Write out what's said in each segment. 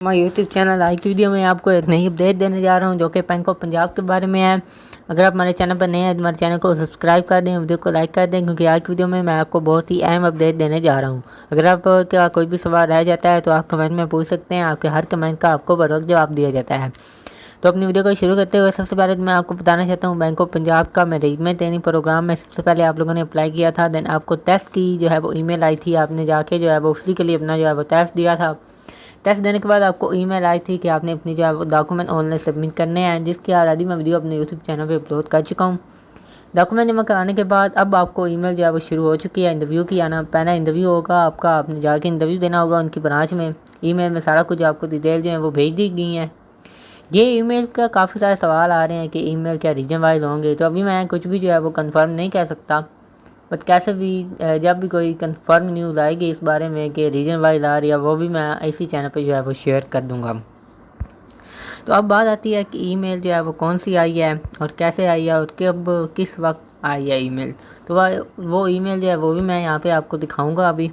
हमारे YouTube channel आज की वीडियो में आपको एक नई अपडेट देने जा रहा हूं जो कि बैंक ऑफ पंजाब के बारे में है। अगर आप हमारे चैनल पर नए हैं तो हमारे चैनल को सब्सक्राइब कर दें, वीडियो को लाइक कर दें, क्योंकि आज की वीडियो में मैं आपको बहुत ही अहम अपडेट देने जा रहा हूं। अगर आप क्या कोई भी सवाल रह जाता है तो आप कमेंट में पूछ सकते हैं, आपके हर कमेंट का आपको बर वक्त जवाब दिया जाता है। तो अपनी वीडियो को शुरू करते हुए सबसे पहले मैं आपको बताना चाहता हूँ बैंक ऑफ पंजाब का मैनेजमेंट ट्रेनिंग प्रोग्राम में सबसे पहले आप लोगों ने अप्लाई किया था। देन आपको टेस्ट की जो है वो ईमेल आई थी, आपने जाके जो है वो फिजिकली अपना जो है वो टेस्ट दिया था। टेस्ट देने के बाद आपको ईमेल आई थी कि आपने अपनी जो है डॉक्यूमेंट ऑनलाइन सबमिट करने हैं, जिसकी ऑलरेडी मैं वीडियो अपने यूट्यूब चैनल पे अपलोड कर चुका हूँ। डॉक्यूमेंट जमा कराने के बाद अब आपको ईमेल जो है वो शुरू हो चुकी है इंटरव्यू की आना। पहला इंटरव्यू होगा आपका, आपने जाके इंटरव्यू देना होगा उनकी ब्रांच में। ईमेल में सारा कुछ आपको डिटेल जो है वो भेज दी गई हैं। ये ईमेल का काफ़ी सारे सवाल आ रहे हैं कि ईमेल क्या रीजन वाइज होंगे, तो अभी मैं कुछ भी जो है वो कंफर्म नहीं कह सकता। बट कैसे भी जब भी कोई कंफर्म न्यूज़ आएगी इस बारे में कि रीजन वाइज आ रही है, वो भी मैं इसी चैनल पे जो है वो शेयर कर दूंगा। तो अब बात आती है कि ईमेल जो है वो कौन सी आई है और कैसे आई है और कब किस वक्त आई है ईमेल। तो वो ईमेल जो है वो भी मैं यहाँ पे आपको दिखाऊंगा अभी।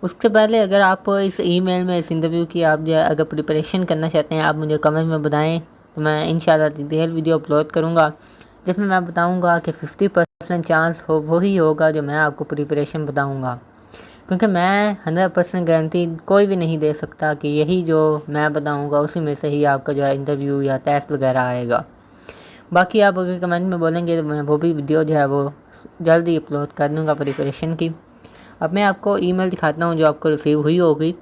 उससे पहले अगर आप इस ईमेल में इस इंटरव्यू की आप जो है अगर प्रिपरेशन करना चाहते हैं, आप मुझे कमेंट में बताएं, तो मैं इंशाल्लाह डिटेल वीडियो अपलोड करूँगा जिसमें मैं बताऊँगा कि 50% चांस हो वही होगा जो मैं आपको प्रिपरेशन बताऊँगा, क्योंकि मैं 100% गारंटी कोई भी नहीं दे सकता कि यही जो मैं बताऊँगा उसी में से ही आपका जो है इंटरव्यू या टेस्ट वगैरह आएगा। बाकी आप अगर कमेंट में बोलेंगे तो मैं वो भी वीडियो जो है वो जल्दी अपलोड कर दूँगा प्रिपरेशन की। अब मैं आपको ईमेल दिखाता हूँ जो आपको रिसीव हुई होगी।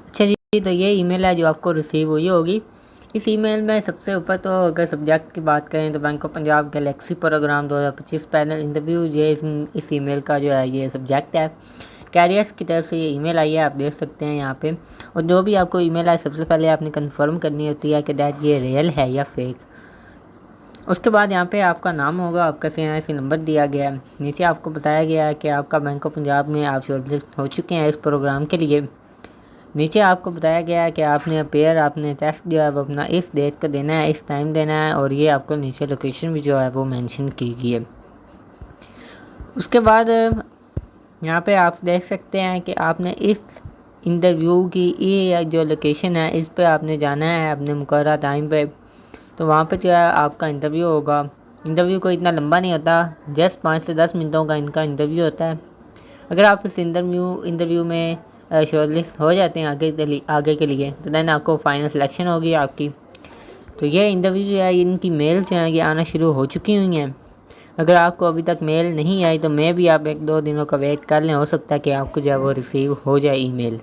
अच्छा जी, तो ये ईमेल है जो आपको रिसीव हुई होगी। इस ईमेल में सबसे ऊपर तो अगर सब्जेक्ट की बात करें तो bank of Punjab galaxy programme 2025 panel interview, ये इस ईमेल का जो है ये सब्जेक्ट है। कैरियर्स की तरफ से ये ईमेल आई है, आप देख सकते हैं यहाँ पे। और जो भी आपको ईमेल आए सबसे पहले आपने कंफर्म करनी होती है कि दैट ये रियल है या फेक। उसके बाद यहाँ पे आपका नाम होगा, आपका CNIC नंबर दिया गया है। नीचे आपको बताया गया है कि आपका बैंक ऑफ पंजाब में आप शॉर्टलिस्ट हो चुके हैं इस प्रोग्राम के लिए। नीचे आपको बताया गया है कि आपने टेस्ट जो है वो अपना इस डेट का देना है, इस टाइम देना है, और ये आपको नीचे लोकेशन भी जो है वो मेंशन की गई है। उसके बाद यहाँ पे आप देख सकते हैं कि आपने इस इंटरव्यू की ये जो लोकेशन है इस पे आपने जाना है अपने मुकर्रर टाइम पे। तो वहाँ पे जो है आपका इंटरव्यू होगा। इंटरव्यू कोई इतना लंबा नहीं होता, जस्ट 5 से 10 मिनटों का इनका इंटरव्यू होता है। अगर आप इस इंटरव्यू में शॉर्टलिस्ट हो जाते हैं आगे के लिए, तो देन आपको फाइनल सिलेक्शन होगी आपकी। तो ये इंटरव्यू जो है इनकी मेल जो है ये आना शुरू हो चुकी हुई हैं। अगर आपको अभी तक मेल नहीं आई तो मैं भी आप 1-2 दिनों का वेट कर लें, हो सकता है कि आपको जो है वो रिसीव हो जाए ईमेल।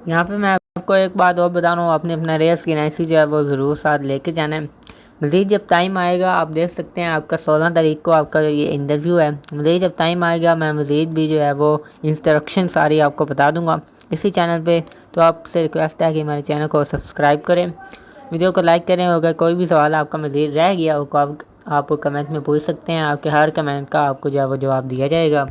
यहाँ पे मैं आपको एक बात और बता रहा हूँ, आपने अपना रेस CNIC जो है वो ज़रूर साथ लेके जाना है। मज़ीद जब टाइम आएगा आप देख सकते हैं आपका 16 तारीख को आपका ये इंटरव्यू है। मज़ीद जब टाइम आएगा मैं मज़ीद भी जो है वो इंस्ट्रक्शन सारी आपको बता दूंगा इसी चैनल पे। तो आपसे रिक्वेस्ट है कि हमारे चैनल को सब्सक्राइब करें, वीडियो को लाइक करें। अगर कोई भी सवाल आपका मज़ीद रह गया हो आप कमेंट में पूछ सकते हैं, आपके हर कमेंट का आपको जो है वो जवाब दिया जाएगा।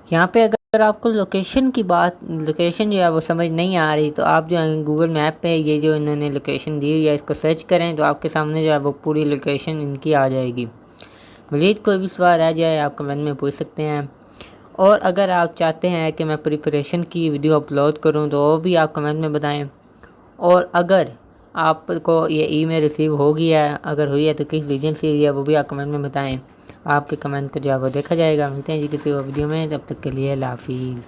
यहाँ पे अगर आपको लोकेशन जो है वो समझ नहीं आ रही तो आप जो है गूगल मैप पे ये जो इन्होंने लोकेशन दी हुई है इसको सर्च करें, तो आपके सामने जो है वो पूरी लोकेशन इनकी आ जाएगी। मज़ीद कोई भी सवाल रह जाए आप कमेंट में पूछ सकते हैं। और अगर आप चाहते हैं कि मैं प्रिपरेशन की वीडियो अपलोड करूं तो वो भी आप कमेंट में बताएं। और अगर आपको ये ईमेल रिसीव हो गया है, अगर हुई है तो किस रीजन से हुई है वो भी आप कमेंट में बताएं। आपके कमेंट को जो है वो देखा जाएगा। मिलते हैं जी किसी और वीडियो में, तब तक के लिए अल्लाह हाफिज़।